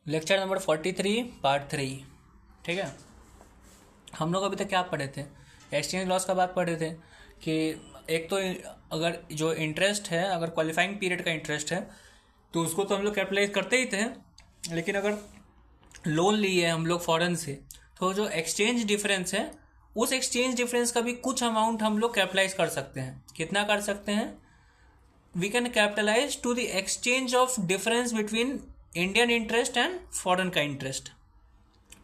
Lecture number 43 part 3। ठीक है, हम लोग अभी तक क्या पढ़े थे? एक्सचेंज लॉस का बात पढ़े थे कि एक तो अगर जो इंटरेस्ट है, अगर क्वालिफाइंग पीरियड का इंटरेस्ट है तो उसको तो हम लोग कैपिटलाइज करते ही थे। लेकिन अगर लोन लिए हम लोग फॉरेन से तो जो एक्सचेंज डिफरेंस है, उस एक्सचेंज डिफरेंस का भी कुछ अमाउंट हम लोग कैपिटलाइज कर सकते हैं। कितना कर सकते हैं? We can capitalise to the exchange of difference between Indian interest and foreign का इंटरेस्ट।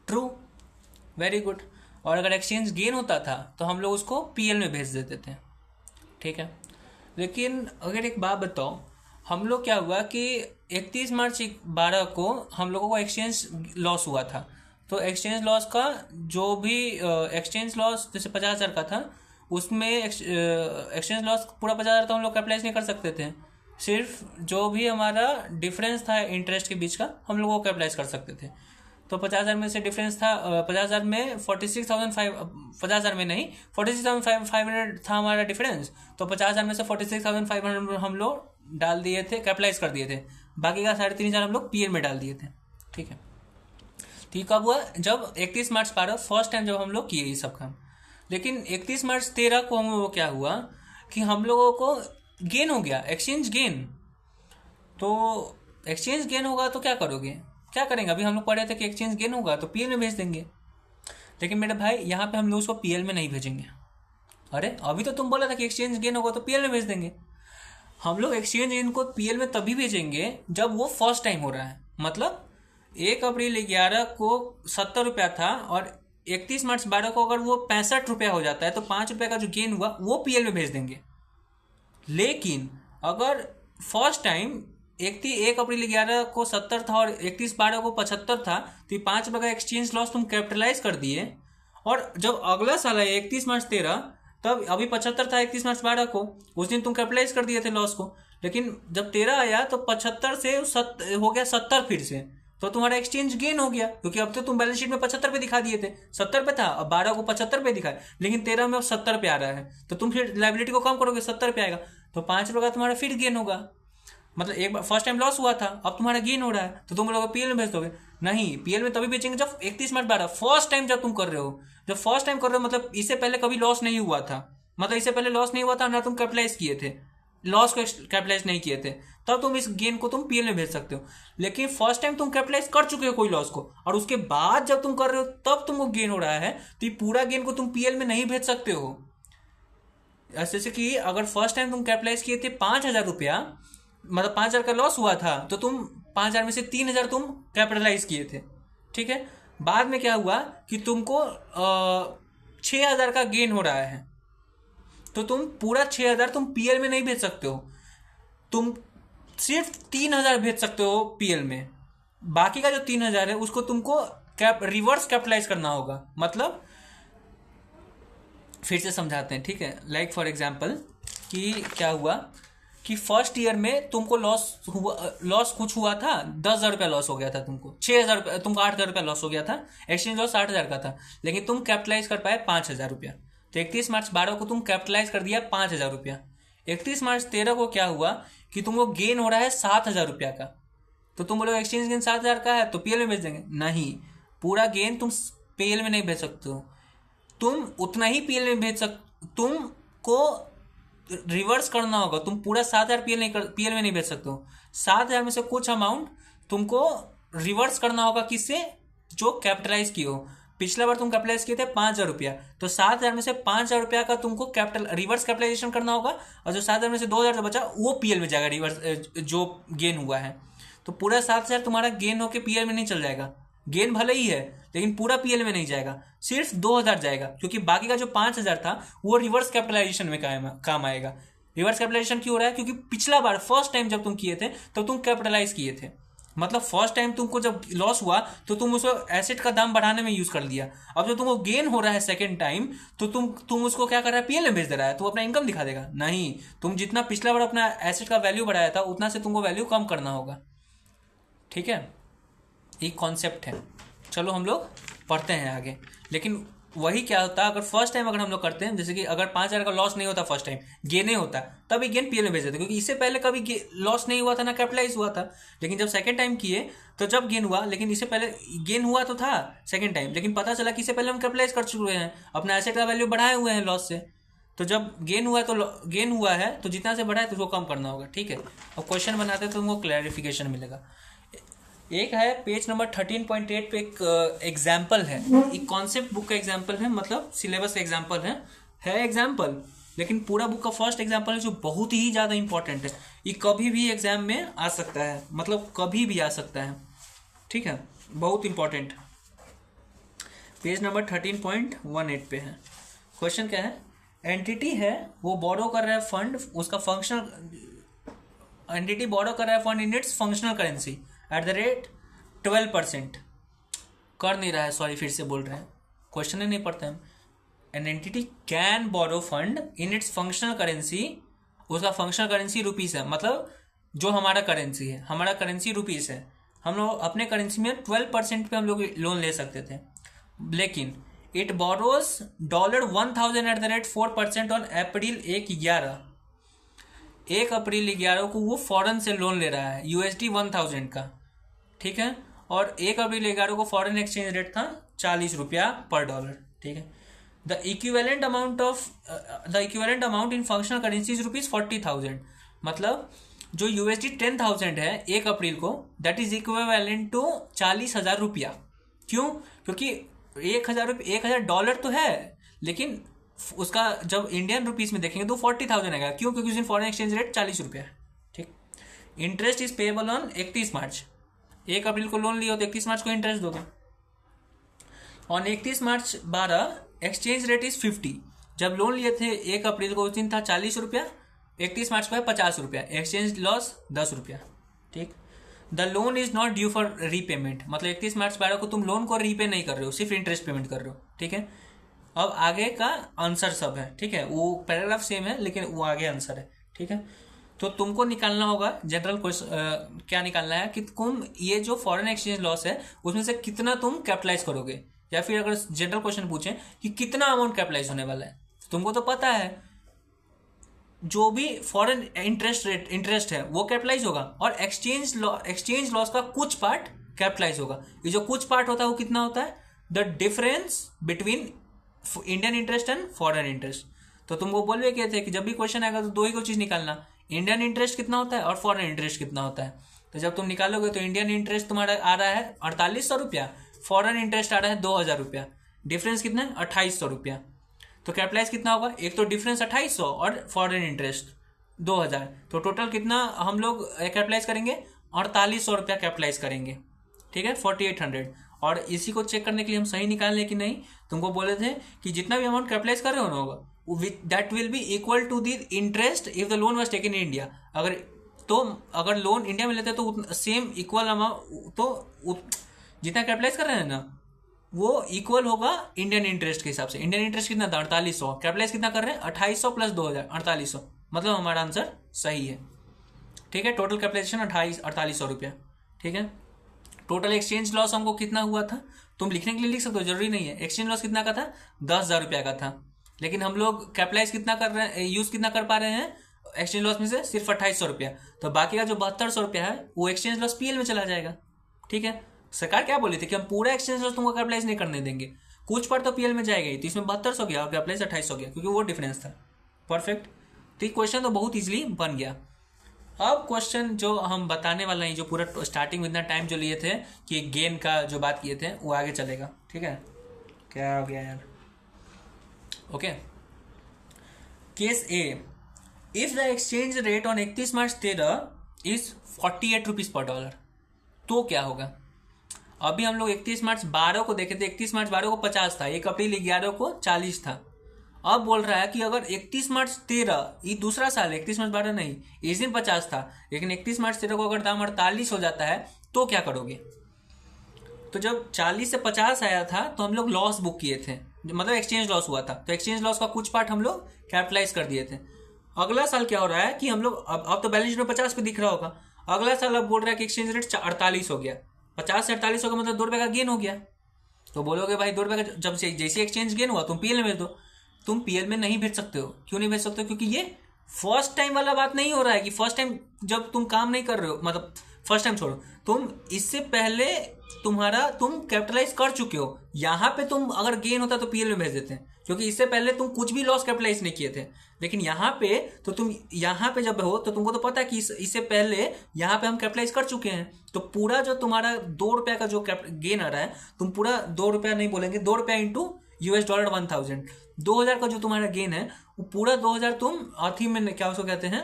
True, very good. और अगर एक्सचेंज गेन होता था तो हम लोग उसको पीएल में भेज देते थे। ठीक है, लेकिन अगर एक बात बताओ, हम लोग क्या हुआ कि 31 मार्च 12 को हम लोगों को एक्सचेंज लॉस हुआ था। तो एक्सचेंज लॉस का जो भी एक्सचेंज लॉस जैसे 50,000 का था, उसमें एक्सचेंज लॉस पूरा 50,000 तो हम लोग कैपिटलाइज नहीं कर सकते थे। सिर्फ जो भी हमारा डिफरेंस था इंटरेस्ट के बीच का, हम लोग वो कैपिटलाइज कर सकते थे। तो 50,000 में से डिफरेंस था, 50,000 में 46,500, 50,000 में नहीं, 46,500 था हमारा डिफरेंस। तो 50,000 में से 46,500 हम लोग डाल दिए थे, कैपिटलाइज कर दिए थे। बाकी का 3,500 हम लोग पीएल में डाल दिए थे। ठीक है, तो ये कब हुआ? जब 31 मार्च 12 फर्स्ट टाइम जब हम लोग किए ये सब काम। लेकिन 31 मार्च 13 को हम लोगों को क्या हुआ कि हम लोगों को गेन हो गया, एक्सचेंज गेन। तो एक्सचेंज गेन होगा तो क्या करोगे? क्या करेंगे? अभी हम लोग पढ़े थे कि एक्सचेंज गेन होगा तो पीएल में भेज देंगे। लेकिन मेरे भाई, यहाँ पे हम लोग उसको पीएल में नहीं भेजेंगे। अरे अभी तो तुम बोला था कि एक्सचेंज गेन होगा तो पीएल में भेज देंगे। हम लोग एक्सचेंज गेन को पीएल में तभी भेजेंगे जब वो फर्स्ट टाइम हो रहा है। मतलब 1 अप्रैल 11 को 70 रुपया था और 31 मार्च 12 को अगर वो 65 रुपया हो जाता है तो 5 रुपया का जो गेन हुआ वो पीएल में भेज देंगे। लेकिन अगर फर्स्ट टाइम 1 अप्रैल 11 को 70 था और 31/12 को 75 था, तो ये 5 रुपये का एक्सचेंज लॉस तुम कैपिटलाइज कर दिए। और जब अगला साल आया 31 मार्च 13, तब अभी 75 था 31 मार्च 12 को, उस दिन तुम कैपिटलाइज कर दिए थे लॉस को। लेकिन जब 13 आया तो 75 से हो गया 70 फिर से, तो तुम्हारा एक्सचेंज गेन हो गया। क्योंकि अब तो तुम बैलेंस शीट में 75 पे दिखा दिए थे, 70 पे था, अब 12 को 75 पे दिखा है, लेकिन 13 में अब 70 पे आ रहा है। तो तुम फिर लाइबिलिटी को कम करोगे, 70 पे आएगा, तो 5 रुपये का तुम्हारा फिर गेन होगा। मतलब एक बार फर्स्ट टाइम लॉस हुआ था, अब तुम्हारा गेन हो रहा है, तो तुम लोग पीएल में भेज दोगे? नहीं, पीएल में तभी बेचेंगे जब 31 मार्च 12 फर्स्ट टाइम जब तुम कर रहे हो। जब फर्स्ट टाइम कर रहे हो मतलब इससे पहले कभी लॉस नहीं हुआ था, मतलब इससे पहले लॉस नहीं हुआ था ना, तुम कैपिटलाइज किए थे, लॉस को कैपिटलाइज नहीं किए थे, तब तुम इस गेन को तुम पीएल में भेज सकते हो। लेकिन फर्स्ट टाइम तुम कैपिटलाइज कर चुके हो कोई लॉस को, और उसके बाद जब तुम कर रहे हो तब तुमको गेन हो रहा है, तो ये पूरा गेन को तुम पीएल में नहीं भेज सकते हो। जैसे कि अगर फर्स्ट टाइम तुम कैपिटलाइज किए थे 5,000 रुपया, मतलब 5,000 का लॉस हुआ था, तो तुम 5,000 में से 3,000 तुम कैपिटलाइज किए थे। ठीक है, बाद में क्या हुआ कि तुमको 6,000 का गेन हो रहा है, तो तुम पूरा 6,000 तुम पीएल में नहीं भेज सकते हो। तुम सिर्फ 3,000 भेज सकते हो पीएल में। बाकी का जो 3,000 है उसको तुमको रिवर्स कैपिटलाइज करना होगा। मतलब फिर से समझाते हैं, ठीक है। लाइक फॉर एग्जाम्पल कि क्या हुआ कि फर्स्ट ईयर में तुमको लॉस कुछ हुआ था, 10,000 रुपया लॉस हो गया था तुमको, 6,000 रुपया, तुमको 8,000 रुपया लॉस हो गया था, एक्सचेंज लॉस 8,000 का था, लेकिन तुम कैपिटलाइज कर पाए 5,000 रुपया। तो 31 मार्च 12 को तुम कैपिटलाइज कर दिया 5,000 रुपया। 31 मार्च 13 को क्या हुआ कि तुमको गेन हो रहा है 7,000 रुपया का। तो तुम बोलोगे एक्सचेंज गेन 7,000 का है तो पीएल में भेज देंगे? नहीं, पूरा गेन तुम पीएल में नहीं भेज सकते हो। तुम उतना ही पीएल में भेज तुमको रिवर्स करना होगा। तुम पूरा 7,000 पीएल में नहीं भेज सकते हो। 7,000 में से कुछ अमाउंट तुमको रिवर्स करना होगा, किससे? जो कैपिटलाइज किए हो। पिछला बार तुम कैपिटलाइज किए थे 5,000 रुपया, तो 7,000 में से 5,000 रुपया का तुमको रिवर्स कैपिटलाइजेशन करना होगा, और जो 7,000 में से 2,000 जो बचा वो पीएल में जाएगा, रिवर्स जो गेन हुआ है। तो पूरा 7,000 तुम्हारा गेन होकर पीएल में नहीं चल जाएगा। गेन भले ही है लेकिन पूरा पीएल में नहीं जाएगा, सिर्फ 2,000 जाएगा, क्योंकि बाकी का जो 5,000 था वो रिवर्स कैपिटलाइजेशन में काम आएगा। रिवर्स कैपिटलाइजेशन क्यों हो रहा है? क्योंकि पिछला बार फर्स्ट टाइम जब तुम किए थे तो तुम कैपिटलाइज किए थे। मतलब फर्स्ट टाइम तुमको जब लॉस हुआ तो तुम उसको एसेट का दाम बढ़ाने में यूज कर लिया। अब जब तुमको गेन हो रहा है सेकेंड टाइम, तो तुम उसको क्या कर रहा है? पीएल में भेज दे रहा है, तो अपना इनकम दिखा देगा? नहीं, तुम जितना पिछला बार अपना एसेट का वैल्यू बढ़ाया था उतना से तुमको वैल्यू कम करना होगा। ठीक है, एक कॉन्सेप्ट है। चलो हम लोग पढ़ते हैं आगे, लेकिन वही क्या होता है, अगर फर्स्ट टाइम अगर हम लोग करते हैं, जैसे कि अगर 5,000 का लॉस नहीं होता फर्स्ट टाइम, गेन ही होता, तभी गेन पीएल में भेज देते, क्योंकि इससे पहले कभी लॉस नहीं हुआ था ना कैपिटलाइज हुआ था। लेकिन जब सेकंड टाइम किए तो जब गेन हुआ, लेकिन इससे पहले गेन हुआ तो था सेकंड टाइम, लेकिन पता चला कि इससे पहले हम कैपिटलाइज कर चुके हैं, अपना एसेट का वैल्यू बढ़ाए हुए हैं लॉस से। तो जब गेन हुआ तो गेन हुआ है तो जितना से बढ़ा है तो उसको कम करना होगा, ठीक है। अब क्वेश्चन बनाते हैं तो तुमको क्लैरिफिकेशन मिलेगा। एक है पेज नंबर 13.8 पे एक एग्जाम्पल है, एक कॉन्सेप्ट बुक का एग्जाम्पल है, मतलब सिलेबस का एग्जाम्पल है एग्जाम्पल, लेकिन पूरा बुक का फर्स्ट एग्जाम्पल है जो बहुत ही ज़्यादा इंपॉर्टेंट है। ये कभी भी एग्जाम में आ सकता है, मतलब कभी भी आ सकता है, ठीक है, बहुत इंपॉर्टेंट। पेज नंबर 13.18 पे है। क्वेश्चन क्या है, एंटिटी है वो बोरो कर रहा है फंड, उसका फंक्शनल एंटिटी बोरो कर रहा है fund in its functional currency at the rate 12%। कर नहीं रहा है, सॉरी फिर से बोल रहे हैं, क्वेश्चन ही नहीं पढ़ते हम। An entity can borrow fund in its functional currency, उसका फंक्शनल करेंसी रुपीस है, मतलब जो हमारा करेंसी है, हमारा करेंसी रुपीस है, हम लोग अपने करेंसी में 12% पे हम लोग लोन ले सकते थे, लेकिन it borrows $1,000 at the rate 4% on April 1 अप्रैल 11 को वो फॉरेन से लोन ले रहा है USD 1,000 का, ठीक है, और 1 अप्रैल 11 को फॉरेन एक्सचेंज रेट था 40 रुपया पर डॉलर, ठीक है। The equivalent amount in functional currency is ₹40,000, मतलब जो USD 10,000 है 1 अप्रैल को, दैट इज इक्विवेलेंट टू 40,000 रुपया। क्यों? क्योंकि 1,000 डॉलर तो है, लेकिन उसका जब इंडियन रुपीस में देखेंगे तो 40,000 आएगा। क्यों? क्योंकि उस दिन फॉरेन एक्सचेंज रेट 40 रुपया है, ठीक। इंटरेस्ट इज पेएबल ऑन 31 मार्च, 1 अप्रैल को लोन लिया तो 31 मार्च को इंटरेस्ट दोगे। On 31 March 12 exchange rate is 50, जब लोन लिए थे 1 अप्रैल को उस दिन था 40 रुपया, 31 मार्च को है 50 रुपया, एक्सचेंज लॉस 10 रुपया, ठीक। The loan is not due for repayment, मतलब 31 मार्च 12 को तुम लोन को रीपे नहीं कर रहे हो, सिर्फ इंटरेस्ट पेमेंट कर रहे हो, ठीक है। अब आगे का आंसर सब है, ठीक है, वो पैराग्राफ सेम है लेकिन वो आगे आंसर है, ठीक है। तो तुमको निकालना होगा जनरल क्वेश्चन, क्या निकालना है कि तुम ये जो फॉरेन एक्सचेंज लॉस है उसमें से कितना तुम कैपिटलाइज करोगे, या फिर अगर जनरल क्वेश्चन पूछें कि कितना अमाउंट कैपिटलाइज होने वाला है, तो तुमको तो पता है जो भी फॉरेन इंटरेस्ट है वो कैपिटलाइज होगा, और एक्सचेंज लॉस का कुछ पार्ट कैपिटलाइज होगा। ये जो कुछ पार्ट होता है वो कितना होता है, the difference between Indian interest and foreign interest. तो तुमको बोलवे किए थे कि जब भी क्वेश्चन आएगा तो दो ही को चीज निकालना, इंडियन इंटरेस्ट कितना होता है और फॉरेन इंटरेस्ट कितना होता है। तो जब तुम निकालोगे तो इंडियन इंटरेस्ट तुम्हारा आ रहा है 4800 रुपया, फॉरेन इंटरेस्ट आ रहा है 2,000 रुपया, डिफरेंस कितना है 2800 रुपया। तो कैपिटलाइज कितना होगा, एक तो डिफरेंस 2800 और फॉरेन इंटरेस्ट 2,000, तो टोटल कितना हम लोग कैपिटलाइज करेंगे 4800 रुपया कैपिटलाइज करेंगे, ठीक है, 4800। और इसी को चेक करने के लिए हम सही निकाल लें कि नहीं, तुमको बोले थे कि जितना भी अमाउंट कैपिटलाइज कर रहे हो ना होगा that will be equal to the interest if the loan was taken in India. अगर लोन इंडिया में लेते हैं तो सेम इक्वल अमाउंट, तो जितना कैपिटलाइज कर रहे हैं ना वो इक्वल होगा इंडियन इंटरेस्ट के हिसाब से। इंडियन इंटरेस्ट कितना था 4800, कैपिटलाइज कितना कर रहे हैं 2800 प्लस 2000 4800, मतलब हमारा आंसर सही है, ठीक है। टोटल कैपिटलाइजेशन 4800 रुपया, ठीक है। टोटल एक्सचेंज लॉस हमको कितना हुआ था, तुम लिखने के लिए लिख सकते हो, जरूरी नहीं है। एक्सचेंज लॉस कितना का था 10,000 रुपया का था, लेकिन हम लोग कैपिटलाइज कितना कर रहे हैं, यूज कितना कर पा रहे हैं एक्सचेंज लॉस में से, सिर्फ 2800 रुपया। तो बाकी का जो 7200 रुपया है वो एक्सचेंज लॉस पीएल में चला जाएगा, ठीक है। सरकार क्या बोली थी कि हम पूरा एक्सचेंज लॉस तुमको कैपिटलाइज नहीं करने देंगे, कुछ पर तो पीएल में जाएगा ही, तो इसमें 7200 गया और कैपिटलाइज 2800 गया, क्योंकि वो डिफरेंस था। परफेक्ट, तो ये क्वेश्चन तो बहुत इजीली बन गया। अब क्वेश्चन जो हम बताने वाला है, जो पूरा स्टार्टिंग में इतना टाइम जो लिए थे कि गेन का जो बात किए थे वो आगे चलेगा, ठीक है। क्या हो गया यार, okay. Case A, if the exchange rate on 31 March 13 is 48 rupees per dollar, तो क्या होगा। अभी हम लोग 31 मार्च 12 को देखे थे, 31 मार्च 12 को 50 था, 1 अप्रैल 11 को 40 था। अब बोल रहा है कि अगर 31 मार्च 13, ये दूसरा साल है, 31 मार्च 12 नहीं, इस दिन 50 था, लेकिन 31 मार्च 13 को अगर दाम 48 हो जाता है तो क्या करोगे। तो जब 40 से 50 आया था तो हम लोग लॉस बुक किए थे, मतलब एक्सचेंज लॉस हुआ था, तो एक्सचेंज लॉस का कुछ पार्ट हम लोग कैपिटलाइज कर दिए थे। अगला साल क्या हो रहा है कि हम लोग अब तो बैलेंस शीट में 50 पे दिख रहा होगा, अगला साल अब बोल रहा है कि एक्सचेंज रेट 48 हो गया, 50 से 48 हो गया, मतलब 2 रुपये का गेन हो गया। तो बोलोगे भाई 2 रुपये का जब से जैसे एक्सचेंज गेन हुआ तुम पीएल में भेज दो। तुम पीएल में नहीं भेज सकते हो। क्यों नहीं भेज सकते हो? क्योंकि ये फर्स्ट टाइम वाला बात नहीं हो रहा है कि फर्स्ट टाइम जब तुम काम नहीं कर रहे हो, मतलब फर्स्ट टाइम छोड़ो, तुम इससे पहले तुम कैपिटलाइज कर चुके हो। यहाँ पे तुम अगर गेन होता तो पीएल में भेज देते हैं, क्योंकि इससे पहले तुम कुछ भी लॉस कैपिटलाइज नहीं किए थे। लेकिन यहाँ पे तो तुम यहाँ पे जब हो तो तुमको तो पता है कि इससे पहले यहाँ पे हम कैपिटलाइज कर चुके हैं। तो पूरा जो तुम्हारा 2 रुपये का जो गेन आ रहा है, तुम पूरा 2 रुपया नहीं बोलेंगे, 2 रुपया इंटू $1000 2000 का जो तुम्हारा गेन है वो पूरा 2000 तुम अथी में क्या उसको कहते हैं,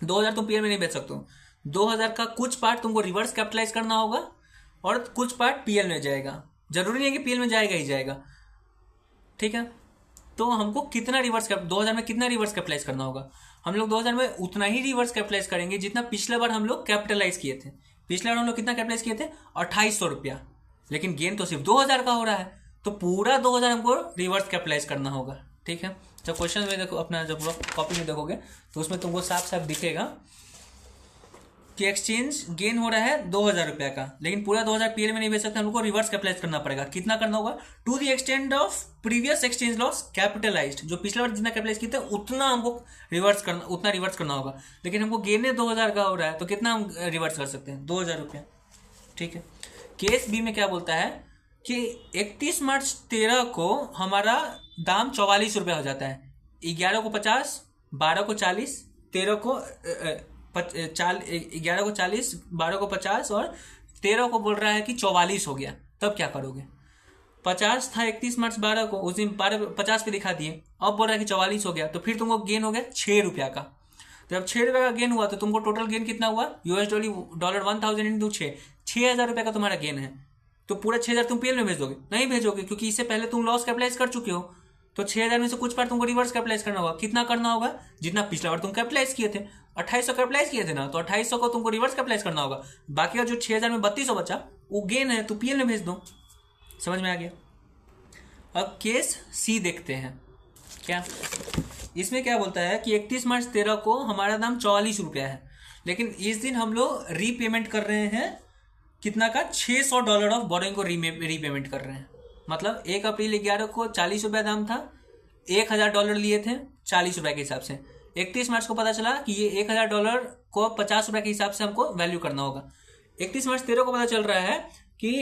2000 तुम पीएल में नहीं बेच सकते हो। 2000 का कुछ पार्ट तुमको रिवर्स कैपिटलाइज करना होगा और कुछ पार्ट पीएल में जाएगा। जरूरी नहीं है कि पीएल में जाएगा ही जाएगा, ठीक है। तो हमको कितना 2000 में कितना रिवर्स कैपिटलाइज करना होगा? हम लोग 2000 में उतना ही रिवर्स कैपिटलाइज करेंगे जितना पिछला बार हम लोग कैपिटलाइज किए थे। पिछला बार हम लोग कितना कैपिटलाइज किए थे? 2800 रुपया। लेकिन गेन तो सिर्फ 2000 का हो रहा है, तो पूरा 2000 हमको रिवर्स कैपिटलाइज करना होगा, ठीक है। जब क्वेश्चन में देखो, अपना जब कॉपी में देखोगे तो उसमें तुमको साफ साफ दिखेगा कि एक्सचेंज गेन हो रहा है 2000 रुपया का, लेकिन पूरा 2000 पीएल में नहीं बेच सकते, हमको रिवर्स कैपिटलाइज करना पड़ेगा। कितना करना होगा? To the extend of previous exchange loss capitalised. जो पिछला बार जितना कैपिटलाइज किया था उतना हमको रिवर्स करना होगा। लेकिन हमको गेन 2000 का हो रहा है, तो कितना हम रिवर्स कर सकते हैं? 2000 रुपया, ठीक है। केस बी में क्या बोलता है कि 31 मार्च 13 को हमारा दाम 44 रुपया हो जाता है। 11 को 50, 12 को 40, 13 को 11 को 40, 12 को 50 और 13 को बोल रहा है कि 44 हो गया। तब क्या करोगे? 50 था 31 मार्च 12 को, उस दिन 50 पे दिखा दिए, अब बोल रहा है कि 44 हो गया, तो फिर तुमको गेन हो गया 6 रुपया का। तो जब 6 रुपये का गेन हुआ तो तुमको टोटल गेन कितना हुआ? $1000 इंटू 6000 रुपये का तुम्हारा गेन है। तो पूरा 6000 तुम पीएल में भेज दोगे? नहीं भेजोगे, क्योंकि इससे पहले तुम लॉस कैपिटलाइज कर चुके हो। तो 6000 में से कुछ पार्ट तुमको रिवर्स कैपिटलाइज करना होगा। कितना करना होगा? जितना पिछला बार तुम कैपिटलाइज किए थे, 2800 कैपिटलाइज किए थे ना, तो 2800 को तुमको रिवर्स कैपिटलाइज करना होगा। बाकी का जो 6000 में 3200 बचा वो गेन है, तो पीएल में भेज दो। समझ में आ गया? अब केस सी देखते हैं। क्या इसमें क्या बोलता है कि 31 मार्च 13 को हमारा दाम 44 रुपया है, लेकिन इस दिन हम लोग रीपेमेंट कर रहे हैं कितना का? $600 ऑफ बोरोइंग को रीपेमेंट कर रहे हैं। मतलब 1 अप्रैल 11 को 40 रुपया दाम था, $1000 लिए थे 40 रुपये के हिसाब से। 31 मार्च को पता चला कि ये $1000 को 50 रुपये के हिसाब से हमको वैल्यू करना होगा। 31 मार्च 13 को पता चल रहा है कि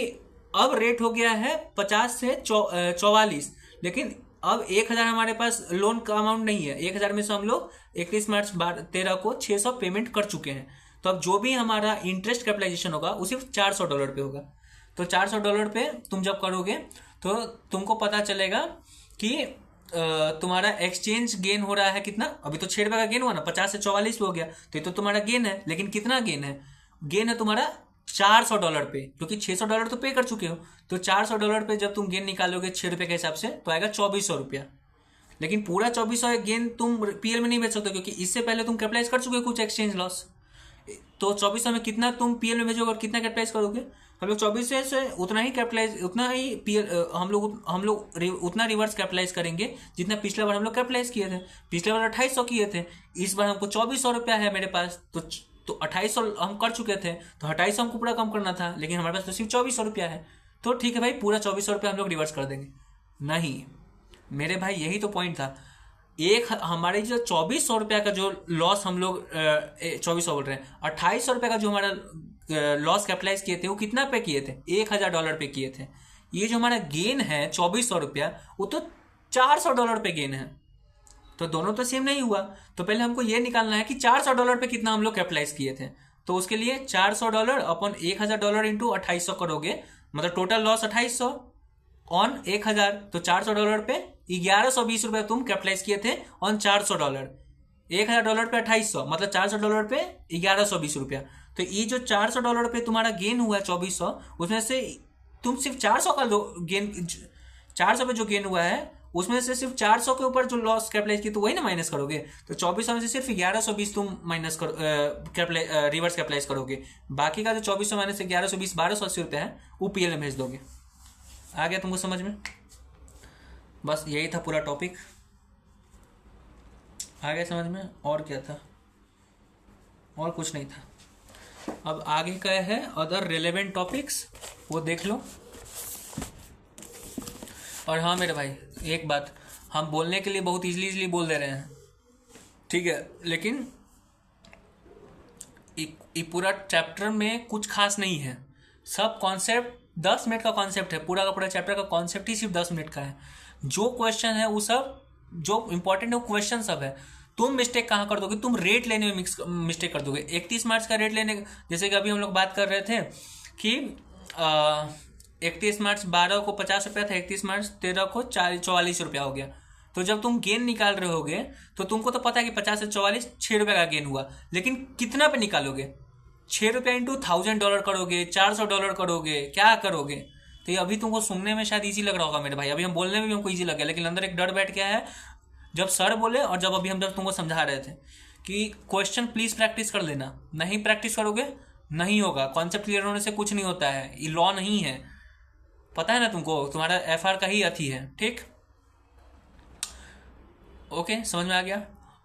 अब रेट हो गया है 50 से 44, लेकिन अब 1000 हमारे पास लोन का अमाउंट नहीं है। 1000 में से हम लोग 31 मार्च 13 को 600 पेमेंट कर चुके हैं। तो अब जो भी हमारा इंटरेस्ट कैपिटलाइजेशन होगा वो सिर्फ $400 पे होगा। तो $400 पे तुम जब करोगे तो तुमको पता चलेगा कि तुम्हारा एक्सचेंज गेन हो रहा है कितना? अभी तो 6 रुपये का गेन हुआ ना, 50 से 44 पे हो गया, तो ये तो तुम्हारा गेन है। लेकिन कितना गेन है? गेन है तुम्हारा $400 पे, क्योंकि $600 तो पे कर चुके हो। तो $400 पे जब तुम गेन निकालोगे 6 रुपये के हिसाब से तो आएगा 2400 रुपया। लेकिन पूरा 2400 गेन तुम पीएल में नहीं बेच सकते, क्योंकि इससे पहले तुम कैपिटलाइज कर चुके हो कुछ एक्सचेंज लॉस। तो 2400 में कितना तुम पीएल में भेजोगे और कितना कैपिटलाइज करोगे? हम लोग 2400 से उतना ही कैपिटलाइज, उतना ही पीएल हम लोग उतना रिवर्स कैपिटलाइज करेंगे जितना पिछला बार हम लोग कैपिटलाइज किए थे। पिछले बार 2800 किए थे, इस बार हमको 2400 रुपया है मेरे पास। तो 2800 हम कर चुके थे, तो 2800 हमको पूरा कम करना था, लेकिन हमारे पास तो सिर्फ 2400 रुपया है। तो ठीक है भाई, पूरा 2400 रुपया हम लोग रिवर्स कर देंगे। नहीं मेरे भाई, यही तो पॉइंट था। हमारे जो 2400 रुपया का जो लॉस हम लोग 2400 बोल रहे हैं, 2800 रुपये का जो हमारा लॉस कैपिटलाइज किए थे वो कितना पे किए थे? $1000 पे किए थे। ये जो हमारा गेन है 2400 रुपया, वो तो $400 पे गेन है। तो दोनों तो सेम नहीं हुआ। तो पहले हमको ये निकालना है कि $400 पे कितना हम लोग कैपिटलाइज किए थे। तो उसके लिए $400 अपन $1000 इंटू 2800 करोगे, मतलब टोटल लॉस 2800 ऑन 1000, तो $400 पे 1120 रुपये तुम कैपिटलाइज किए थे ऑन $400। $1000 पे 2800, मतलब $400 पे 1120 रुपया। तो ये जो $400 पे तुम्हारा गेन हुआ है 2400, उसमें से तुम सिर्फ 400 का गेन, 400 पे जो गेन हुआ है उसमें से सिर्फ 400 के ऊपर जो लॉस कैपिटलाइज की तो वही ना माइनस करोगे। तो 2400 में से सिर्फ 1120 तुम माइनस रिवर्स कैपिटलाइज करोगे। बाकी का जो 2400 माइनस 1120 1280 रुपये है वो पीएल में भेज दोगे। आ गया तुमको समझ में? बस यही था पूरा टॉपिक। आ गया समझ में? और क्या था? और कुछ नहीं था। अब आगे का है अदर रिलेवेंट टॉपिक्स, वो देख लो। और हाँ मेरे भाई, एक बात, हम बोलने के लिए बहुत इजीली बोल दे रहे हैं, ठीक है, लेकिन ये पूरा चैप्टर में कुछ खास नहीं है। सब कॉन्सेप्ट 10 मिनट का कॉन्सेप्ट है, पूरा का पूरा चैप्टर का कॉन्सेप्ट ही सिर्फ 10 मिनट का है। जो क्वेश्चन है वो सब, जो इंपॉर्टेंट है वो क्वेश्चन सब है। तुम मिस्टेक कहाँ कर दोगे, तुम रेट लेने में मिस्टेक कर दोगे। 31 मार्च का रेट लेने, जैसे कि अभी हम लोग बात कर रहे थे कि 31 मार्च 12 को 50 रुपया था, 31 मार्च 13 को 44 रुपया हो गया। तो जब तुम गेन निकाल रहे होगे तो तुमको तो पता है कि 50 से 44 6 रुपये का गेन हुआ, लेकिन कितना पे निकालोगे? 6 रुपया इंटू $1000 करोगे, $400 करोगे, क्या करोगे? तो ये अभी तुमको सुनने में शायद इजी लग रहा होगा मेरे भाई, अभी हम बोलने में भी हमको इजी लग गया, लेकिन अंदर एक डर बैठ गया है जब सर बोले और जब अभी हम जब तुमको समझा रहे थे कि क्वेश्चन प्लीज प्रैक्टिस कर लेना। नहीं प्रैक्टिस करोगे नहीं होगा, कॉन्सेप्ट क्लियर होने से कुछ नहीं होता है, ये लॉ नहीं है, पता है ना तुमको, तुम्हारा FR का ही अथी है, ठीक? ओके, समझ में आ गया।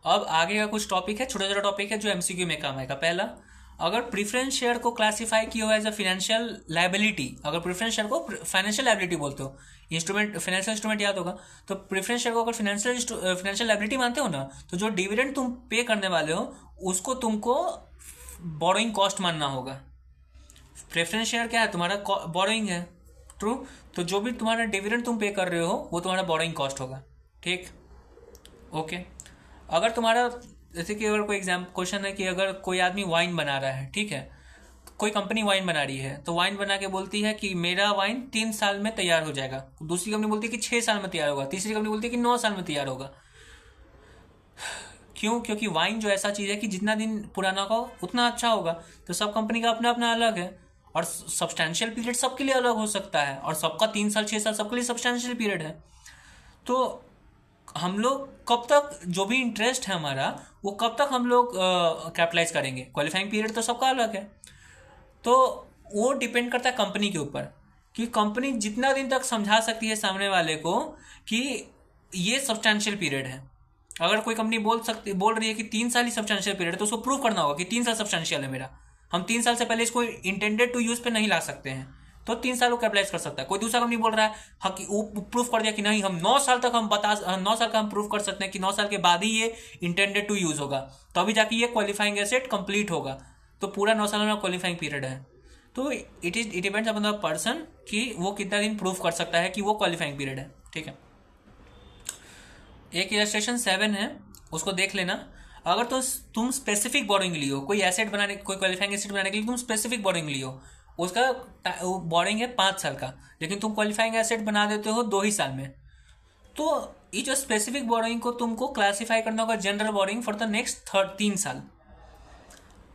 अब आगे का कुछ टॉपिक है, छोटा छोटा टॉपिक है जो MCQ में काम आएगा। पहला, अगर प्रीफरेंस शेयर को क्लासिफाई किया हुआ एज अ फाइनेंशियल लाइबिलिटी, अगर प्रीफरेंस शेयर को फाइनेंशियल लाइबिलिटी बोलते हो, इंस्ट्रूमेंट फाइनेंशियल इंस्ट्रूमेंट याद होगा, तो प्रीफरेंस शेयर को अगर फाइनेंशियल लाइबिलिटी मानते हो ना, तो जो डिविडेंड तुम पे करने वाले हो उसको तुमको बोरोइंग कॉस्ट मानना होगा। प्रेफरेंस शेयर क्या है? तुम्हारा बोरोइंग है, ट्रू। तो जो भी तुम्हारा डिविडेंड तुम पे कर रहे हो वो तुम्हारा बोरोइंग कॉस्ट होगा, ठीक? ओके। अगर तुम्हारा, जैसे कि अगर कोई एग्जाम क्वेश्चन है कि अगर कोई आदमी वाइन बना रहा है, ठीक है, कोई कंपनी वाइन बना रही है, तो वाइन बना के बोलती है कि मेरा वाइन 3 साल में तैयार हो जाएगा, दूसरी कंपनी बोलती है कि 6 साल में तैयार होगा, तीसरी कंपनी बोलती है कि 9 साल में तैयार होगा। क्यों? क्योंकि वाइन जो ऐसा चीज़ है कि जितना दिन पुराना होगा उतना अच्छा होगा। तो सब कंपनी का अपना अपना अलग है, और सब्सटैंशियल पीरियड सबके लिए अलग हो सकता है, और सबका 3 साल 6 साल सबके लिए सब्सटैंशियल पीरियड है। तो हम लोग कब तक, जो भी इंटरेस्ट है हमारा, वो कब तक हम लोग कैपिटलाइज करेंगे? क्वालिफाइंग पीरियड तो सबका अलग है। तो वो डिपेंड करता है कंपनी के ऊपर कि कंपनी जितना दिन तक समझा सकती है सामने वाले को कि ये सब्सटैंशियल पीरियड है। अगर कोई कंपनी बोल रही है कि 3 साल ही सब्सटैंशियल पीरियड है, तो उसको प्रूव करना होगा कि 3 साल सब्सटैंशियल है मेरा, हम 3 साल से पहले इसको इंटेंडेड टू यूज पे नहीं ला सकते हैं, तो 3 साल को कैपिटलाइज कर सकता है। कोई दूसरा कंपनी बोल रहा है हाँ कि वो प्रूफ कर दिया कि नहीं हम 9 साल तक 9 साल का हम प्रूफ कर सकते हैं कि 9 साल के बाद ही ये इंटेंडेड टू यूज होगा, तभी जाके ये क्वालिफाइंग एसेट कंप्लीट होगा। तो पूरा 9 साल में क्वालिफाइंग पीरियड है। तो it depends upon the person कि वो कितना दिन प्रूफ कर सकता है कि वो क्वालिफाइंग पीरियड है, ठीक है। एक इलस्ट्रेशन 7 है, उसको देख लेना। अगर तो तुम स्पेसिफिक बोरिंग लियो, कोई एसेट बनाने, कोई क्वालिफाइंग एसेट बनाने के लिए तुम स्पेसिफिक बोरिंग लियो, उसका बोरिंग है 5 साल का, लेकिन तुम क्वालिफाइंग एसेट बना देते हो 2 ही साल में। तो ये जो स्पेसिफिक बोरिंग को तुमको क्लासिफाई करना होगा general boring for the next 3 साल।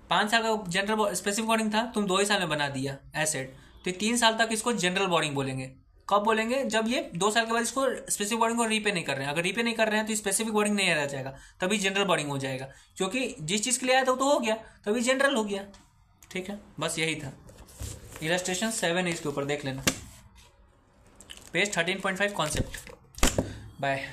5 साल का जनरल स्पेसिफिक बोरिंग था, तुम 2 ही साल में बना दिया एसेट, तो 3 साल तक इसको जनरल बोरिंग बोलेंगे। कब बोलेंगे? जब ये 2 साल के बाद इसको स्पेसिफिक बोरिंग को रीपे नहीं कर रहे हैं। अगर रीपे नहीं कर रहे हैं तो स्पेसिफिक बोरिंग नहीं रह जाएगा, तभी जनरल बोरिंग हो जाएगा, क्योंकि जिस चीज़ के लिए आया था वो तो हो गया, तभी जनरल हो गया, ठीक है। बस यही था। इलस्ट्रेशन 7 है, इसके ऊपर देख लेना, पेज 13.5 कॉन्सेप्ट। बाय।